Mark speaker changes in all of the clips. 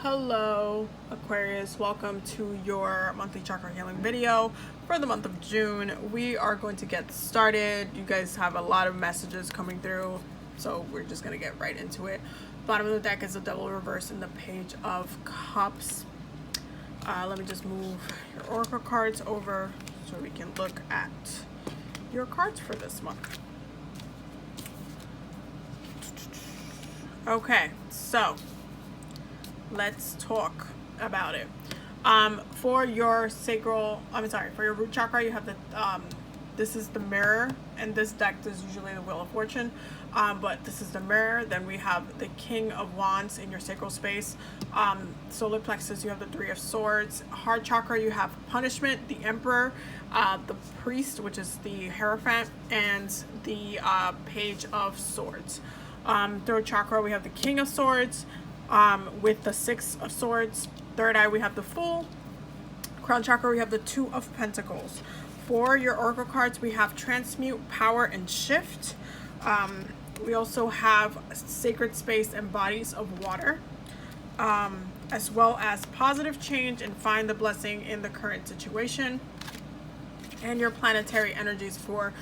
Speaker 1: Hello Aquarius, welcome to your monthly chakra healing video for the month of June. We are going to get started. You guys have a lot of messages coming through, so we're just going to get right into it. Bottom of the deck is the Devil reverse in the Page of Cups. Let me just move your oracle cards over so we can look at your cards for this month. Okay, so let's talk about it. For your for your root chakra, you have the this is the Mirror, and this deck is usually the Wheel of Fortune, but this is the Mirror. Then we have the King of Wands in your sacral space. Solar plexus, you have the Three of Swords. Heart chakra, you have Punishment, the Emperor, the Priest, which is the Hierophant, and the Page of Swords. Third chakra, we have the King of Swords with the Six of Swords. Third eye, we have the Fool. Crown chakra, we have the Two of Pentacles. For your oracle cards, we have Transmute, Power, and Shift. We also have Sacred Space and Bodies of Water, as well as Positive Change and Find the Blessing in the Current Situation. And your planetary energies for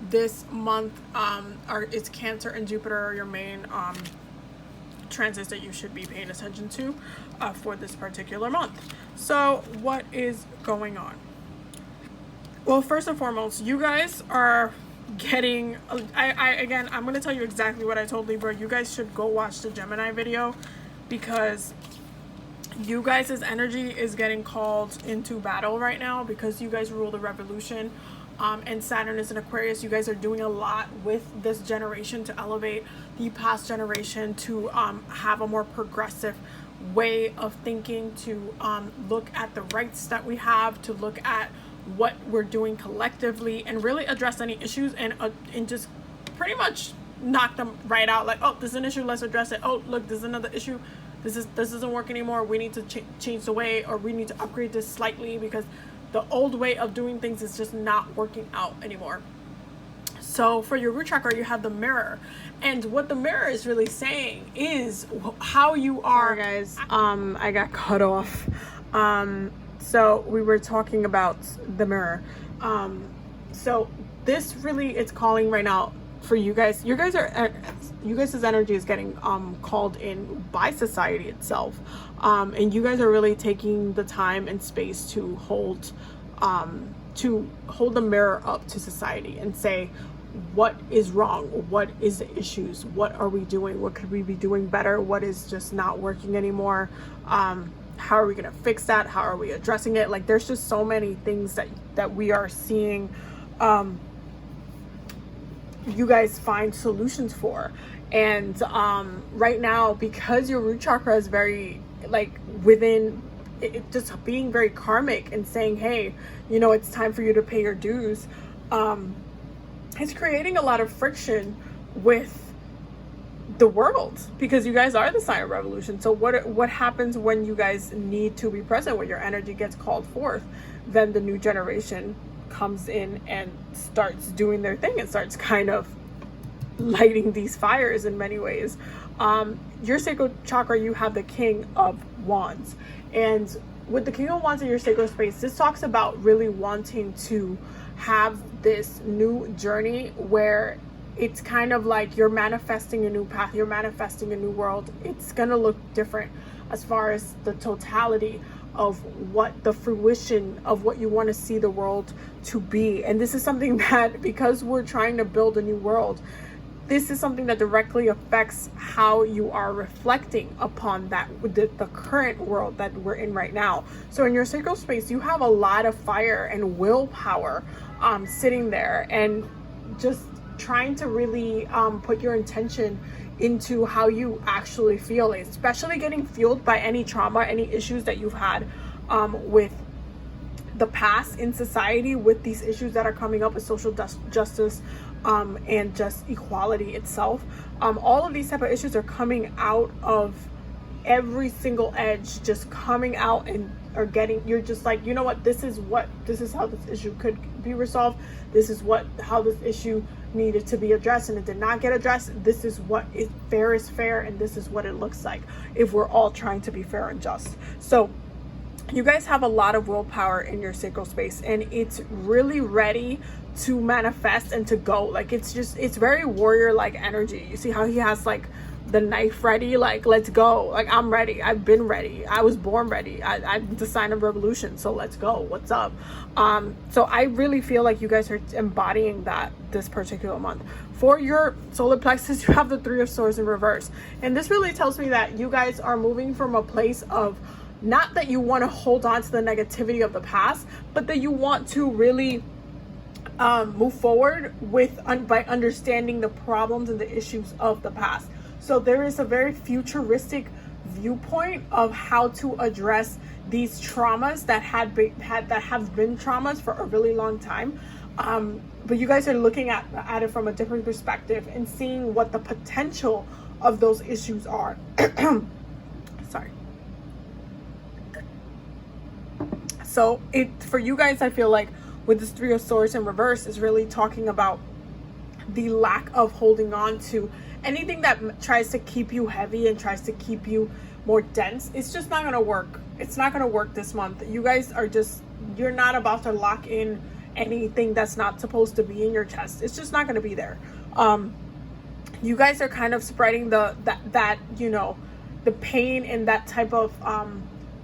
Speaker 1: this month it's Cancer and Jupiter, your main transits that you should be paying attention to for this particular month. So what is going on? Well, first and foremost, you guys are getting again, I'm going to tell you exactly what I told Libra. You guys should go watch the Gemini video, because you guys' energy is getting called into battle right now, because you guys rule the revolution. And Saturn is in Aquarius. You guys are doing a lot with this generation to elevate the past generation, to have a more progressive way of thinking, to look at the rights that we have, to look at what we're doing collectively, and really address any issues, and just pretty much knock them right out. Like, oh, this is an issue, let's address it. Oh, look, this is another issue. This doesn't work anymore. We need to change the way, or we need to upgrade this slightly, because the old way of doing things is just not working out anymore. So for your root chakra, you have the Mirror, and what the Mirror is really saying is how you are. Sorry guys, I got cut off. So we were talking about the Mirror. So this really, it's calling right now for you guys. You guys' energy is getting called in by society itself, and you guys are really taking the time and space to hold the mirror up to society and say, what is wrong? What is the issues? What are we doing? What could we be doing better? What is just not working anymore? How are we going to fix that? How are we addressing it? Like, there's just so many things that we are seeing you guys find solutions for. And right now, because your root chakra is very, like, within it, just being very karmic and saying, hey, you know, it's time for you to pay your dues, it's creating a lot of friction with the world, because you guys are the sign of revolution. So what happens when you guys need to be present, when your energy gets called forth? Then the new generation comes in and starts doing their thing, and starts kind of lighting these fires in many ways. Your sacral chakra, you have the King of Wands, and with the King of Wands in your sacral space, this talks about really wanting to have this new journey where it's kind of like you're manifesting a new path, you're manifesting a new world. It's gonna look different as far as the totality of what the fruition of what you want to see the world to be. And this is something that, because we're trying to build a new world, this is something that directly affects how you are reflecting upon that, the current world that we're in right now. So in your sacral space, you have a lot of fire and willpower sitting there, and just trying to really put your intention into how you actually feel, especially getting fueled by any trauma, any issues that you've had with the past in society, with these issues that are coming up with social justice and just equality itself. All of these type of issues are coming out of every single edge, just coming out, and are getting, you're just like, you know what, this is how this issue could be resolved. This is how this issue needed to be addressed and it did not get addressed. This is what is fair, and this is what it looks like if we're all trying to be fair and just. So you guys have a lot of willpower in your sacral space, and it's really ready to manifest and to go. Like, it's very warrior like energy. You see how he has like the knife ready, like, let's go. Like, I'm ready, I've been ready, I was born ready, I'm the sign of revolution, so let's go, what's up? So I really feel like you guys are embodying that this particular month. For your solar plexus, you have the Three of Swords in reverse, and this really tells me that you guys are moving from a place of not that you want to hold on to the negativity of the past, but that you want to really move forward with by understanding the problems and the issues of the past. So there is a very futuristic viewpoint of how to address these traumas that have been traumas for a really long time. But you guys are looking at it from a different perspective and seeing what the potential of those issues are. Sorry. So for you guys, I feel like with this Three of Swords in reverse is really talking about the lack of holding on to anything that tries to keep you heavy and tries to keep you more dense. It's just not going to work. It's not going to work this month. You guys are you're not about to lock in anything that's not supposed to be in your chest. It's just not going to be there. You guys are kind of spreading that you know, the pain and that type of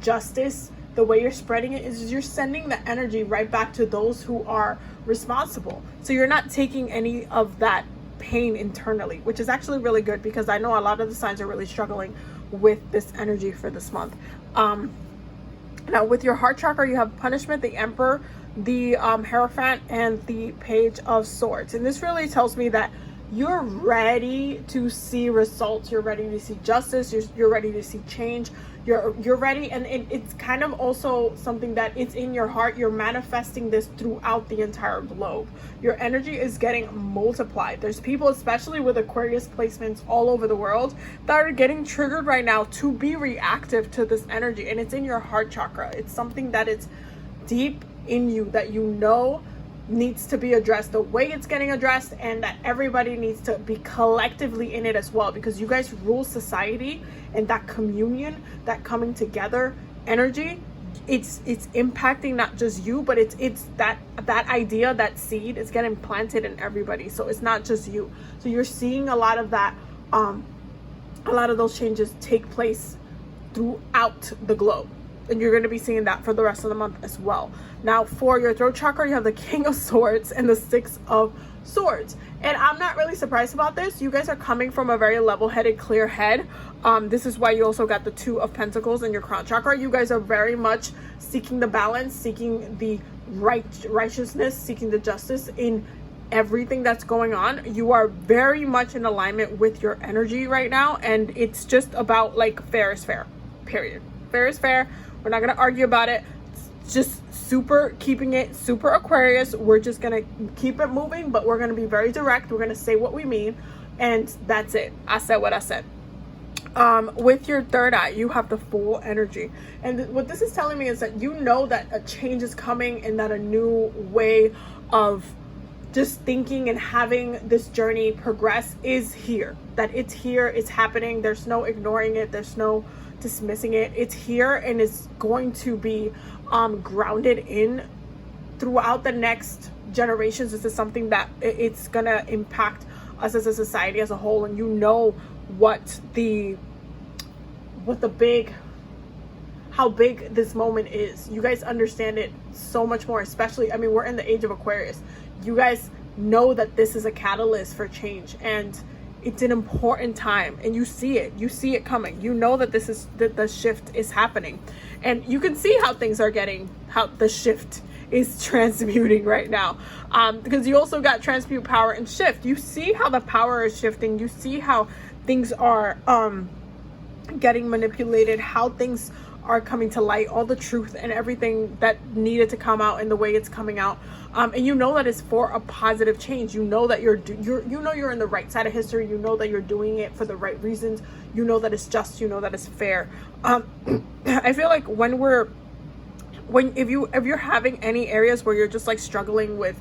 Speaker 1: justice. The way you're spreading it is you're sending the energy right back to those who are responsible. So you're not taking any of that pain internally, which is actually really good, because I know a lot of the signs are really struggling with this energy for this month. Now with your heart chakra, you have Punishment, the Emperor, the Hierophant, and the Page of Swords. And this really tells me that you're ready to see results. You're ready to see justice. You're ready to see change. You're ready, and it's kind of also something that it's in your heart. You're manifesting this throughout the entire globe. Your energy is getting multiplied. There's people, especially with Aquarius placements all over the world, that are getting triggered right now to be reactive to this energy, and it's in your heart chakra. It's something that it's deep in you that you know needs to be addressed the way it's getting addressed, and that everybody needs to be collectively in it as well, because you guys rule society, and that communion, that coming together energy, it's impacting not just you, but it's that idea, that seed is getting planted in everybody. So it's not just you. So you're seeing a lot of that, a lot of those changes take place throughout the globe. And you're going to be seeing that for the rest of the month as well. Now, for your throat chakra, you have the King of Swords and the Six of Swords. And I'm not really surprised about this. You guys are coming from a very level-headed, clear head. This is why you also got the Two of Pentacles in your crown chakra. You guys are very much seeking the balance, seeking the righteousness, seeking the justice in everything that's going on. You are very much in alignment with your energy right now. And it's just about, like, fair is fair, period. Fair is fair. We're not going to argue about it. It's just keeping it super Aquarius. We're just going to keep it moving, but we're going to be very direct. We're going to say what we mean, and that's it. I said what I said. With your third eye, you have the Fool energy. And what this is telling me is that you know that a change is coming, and that a new way of just thinking and having this journey progress is here. That it's here, it's happening. There's no ignoring it. There's no dismissing it. It's here, and it's going to be grounded in throughout the next generations. This is something that it's gonna impact us as a society as a whole, and you know how big this moment is. You guys understand it so much more, especially, I mean, we're in the age of Aquarius. You guys know that this is a catalyst for change, and it's an important time, and you see it coming. You know that the shift is happening, and you can see how things are how the shift is transmuting right now, because you also got transmute, power, and shift. You see how the power is shifting. You see how things are getting manipulated, how things are coming to light, all the truth and everything that needed to come out and the way it's coming out. And you know that it's for a positive change. You know that you're in the right side of history. You know that you're doing it for the right reasons. You know that it's just, you know that it's fair. I feel like if you're having any areas where you're just like struggling with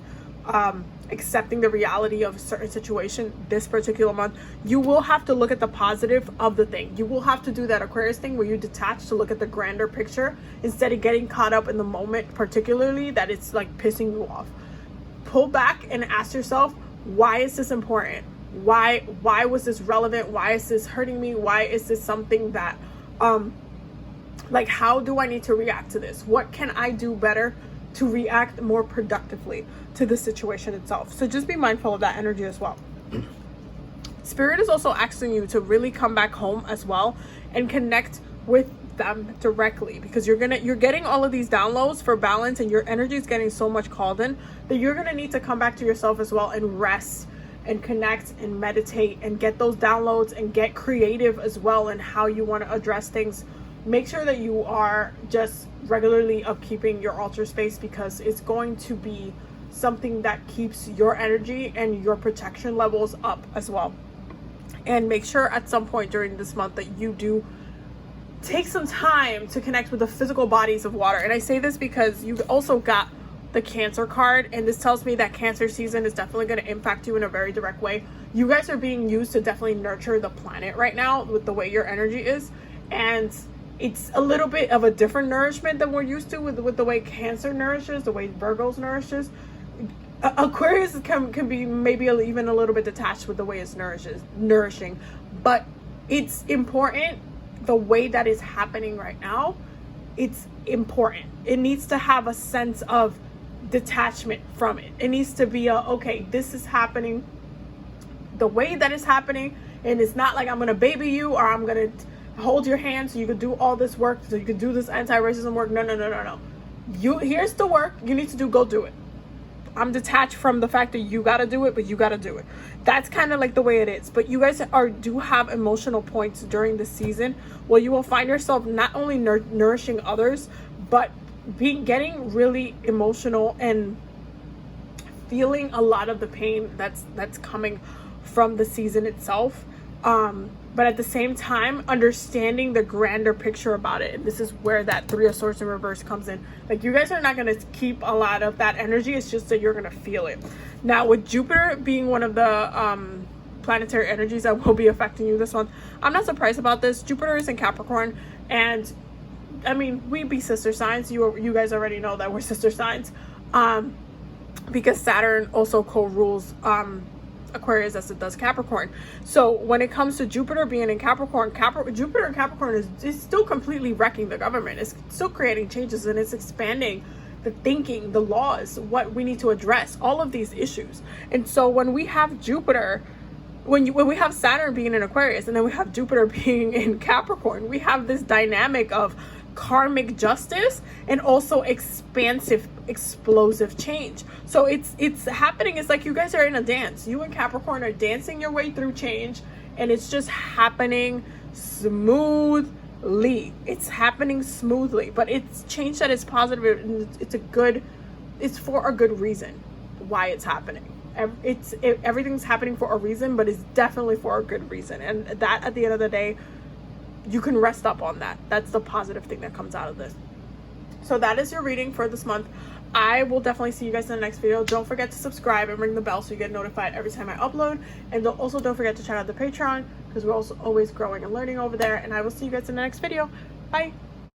Speaker 1: accepting the reality of a certain situation this particular month, you will have to look at the positive of the thing. You will have to do that Aquarius thing where you detach to look at the grander picture instead of getting caught up in the moment, particularly that it's like pissing you off. Pull back and ask yourself, why is this important? Why was this relevant? Why is this hurting me? Why is this something that like, how do I need to react to this? What can I do better to react more productively to the situation itself? So just be mindful of that energy as well. Spirit is also asking you to really come back home as well and connect with them directly, because you're getting all of these downloads for balance, and your energy is getting so much called in that you're gonna need to come back to yourself as well and rest and connect and meditate and get those downloads and get creative as well in how you want to address things. Make sure that you are just regularly upkeeping your altar space, because it's going to be something that keeps your energy and your protection levels up as well. And make sure at some point during this month that you do take some time to connect with the physical bodies of water. And I say this because you also got the Cancer card, and this tells me that Cancer season is definitely going to impact you in a very direct way. You guys are being used to definitely nurture the planet right now with the way your energy is, and it's a little bit of a different nourishment than we're used to with the way Cancer nourishes, the way Virgos nourishes. Aquarius can be maybe even a little bit detached with the way it's nourishing, but it's important the way that is happening right now. It's important. It needs to have a sense of detachment from it. It needs to be okay, this is happening the way that it's happening, and it's not like I'm gonna baby you or I'm gonna hold your hand so you could do all this work, so you could do this anti-racism work. No. Here's the work you need to do, go do it. I'm detached from the fact that you gotta do it, but you gotta do it. That's kind of like the way it is. But you guys do have emotional points during the season where you will find yourself not only nourishing others, but getting really emotional and feeling a lot of the pain that's coming from the season itself. But at the same time, understanding the grander picture about it. And this is where that Three of Swords in reverse comes in. Like, you guys are not going to keep a lot of that energy. It's just that you're going to feel it. Now, with Jupiter being one of the planetary energies that will be affecting you this month, I'm not surprised about this. Jupiter is in Capricorn, and I mean, we be sister signs. You guys already know that we're sister signs, because Saturn also co-rules Aquarius as it does Capricorn. So when it comes to Jupiter being in Capricorn, Jupiter in Capricorn is still completely wrecking the government. It's still creating changes, and it's expanding the thinking, the laws, what we need to address, all of these issues. And so when we have Jupiter, when we have Saturn being in Aquarius, and then we have Jupiter being in Capricorn, we have this dynamic of karmic justice and also expansive, explosive change. So it's happening. It's like you guys are in a dance. You and Capricorn are dancing your way through change, and it's just happening smoothly. It's happening smoothly, but it's change that is positive, and it's for a good reason why it's happening. Everything's happening for a reason, but it's definitely for a good reason. And that, at the end of the day, you can rest up on that. That's the positive thing that comes out of this. So that is your reading for this month. I will definitely see you guys in the next video. Don't forget to subscribe and ring the bell so you get notified every time I upload. And also don't forget to check out the Patreon, because we're also always growing and learning over there. And I will see you guys in the next video. Bye.